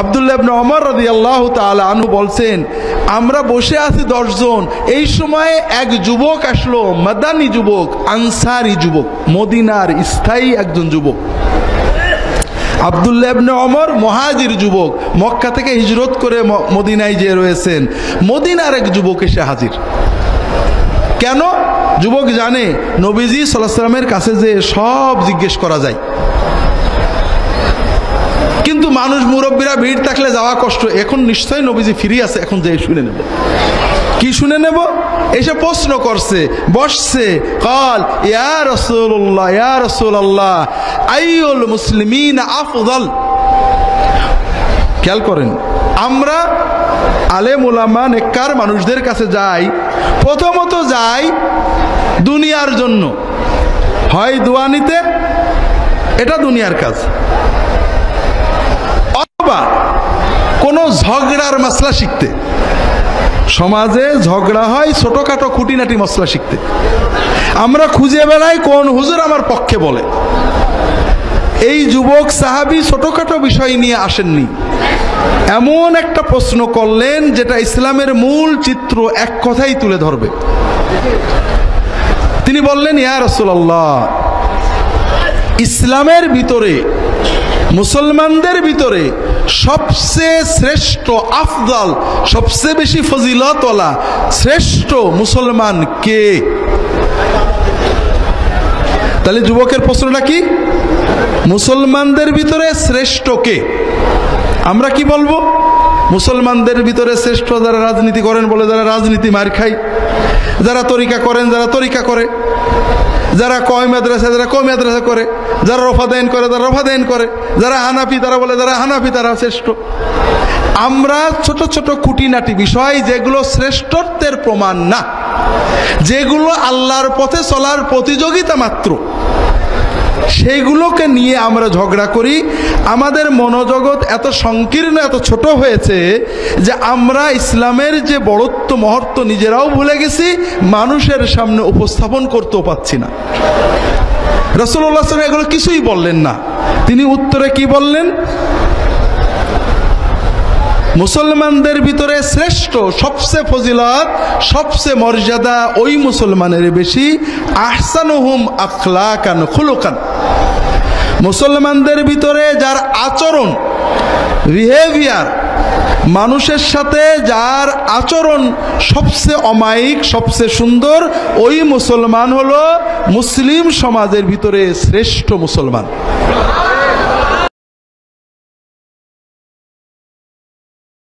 আব্দুল্লাহ ইবনে ওমর রাদিয়াল্লাহু তাআলা আনহু বলছেন, আমরা বসে আছি 10 জন, এই সময় এক যুবক আসলো, মাদানী যুবক, আনসারি যুবক, মদিনার স্থায়ী একজন যুবক। আব্দুল্লাহ ইবনে ওমর মুহাজির যুবক, মক্কা থেকে হিজরত করে মদিনায় যে রয়েছেন, মদিনার এক যুবক এসে হাজির। কেন? যুবক জানে নবীজি সাল্লাল্লাহু আলাইহি ওয়াসাল্লামের কাছে যে সব জিজ্ঞেস করা যায়, কিন্তু মানুষ মুরব্বীরা ভিড় থাকলে যাওয়া কষ্ট। এখন নিশ্চয়ই নবীজি ফিরে আছে, এখন যে শুনে নেব। কি শুনে নেব? এসে প্রশ্ন করছে, বসছে, কাল ইয়া রাসূলুল্লাহ, ইয়া রাসূলুল্লাহ, আইয়ুল মুসলিমিন আফদল। খেয়াল করেন, আমরা আলেম উলামা নেককার মানুষদের কাছে যাই, প্রথমত যাই দুনিয়ার জন্য, হয় দোয়া নিতে, এটা দুনিয়ার কাজ, অথবা কোনো ঝগড়ার মাসলা শিখতে। সমাজে ঝগড়া হয়, ছোটখাটো খুঁটিনাটি মশলা শিখতে। আমরা খুঁজে বেড়াই কোন হুজুর আমার পক্ষে বলে। এই যুবক সাহাবী ছোটখাটো বিষয় নিয়ে আসেননি, এমন একটা প্রশ্ন করলেন যেটা ইসলামের মূল চিত্র এক কথাই তুলে ধরবে। তিনি বললেন, ইয়া রাসূলুল্লাহ, ইসলামের ভিতরে, মুসলমানদের ভিতরে সবচেয়ে শ্রেষ্ঠ, আফদল, সবচেয়ে বেশি ফজিলতওয়ালা, শ্রেষ্ঠ মুসলমান কে? তাহলে যুবকের প্রশ্নটা কি? মুসলমানদের ভিতরে শ্রেষ্ঠ কে? আমরা কি বলবো? মুসলমানদের ভিতরে শ্রেষ্ঠ যারা রাজনীতি করেন বলে, যারা রাজনীতি মার খায়, যারা তরিকা করেন যারা তরিকা করে, যারা কয় মাদ্রাসা যারা কয় মাদ্রাসা করে, যারা রফাদাইন করে যারা রফাদাইন করে, যারা হানাফি তারা বলে যারা হানাফি তারা শ্রেষ্ঠ। আমরা ছোট ছোট খুঁটিনাটি বিষয় যেগুলো শ্রেষ্ঠত্বের প্রমাণ না, যেগুলো আল্লাহর পথে চলার প্রতিযোগিতা মাত্র, সেইগুলোকে নিয়ে আমরা ঝগড়া করি। আমাদের মনোজগৎ এত সংকীর্ণ, এত ছোট হয়েছে যে আমরা ইসলামের যে বড়ত্ব মহত্ব নিজেরাও ভুলে গেছি, মানুষের সামনে উপস্থাপন করতেও পাচ্ছি না। রাসূলুল্লাহ সাল্লাল্লাহু আলাইহি ওয়াসাল্লাম এগুলো কিছুই বললেন না। তিনি উত্তরে কি বললেন? মুসলমানদের ভিতরে শ্রেষ্ঠ, সবচেয়ে ফজিলত, সবচেয়ে মর্যাদা ওই মুসলমানের বেশি, আহসানুহুম আখলাকান খুলুকান। মুসলমানদের ভিতরে যার আচরণ, বিহেভিয়ার, মানুষের সাথে যার আচরণ সবচেয়ে অমায়িক, সবচেয়ে সুন্দর, ওই মুসলমান হলো মুসলিম সমাজের ভিতরে শ্রেষ্ঠ মুসলমান।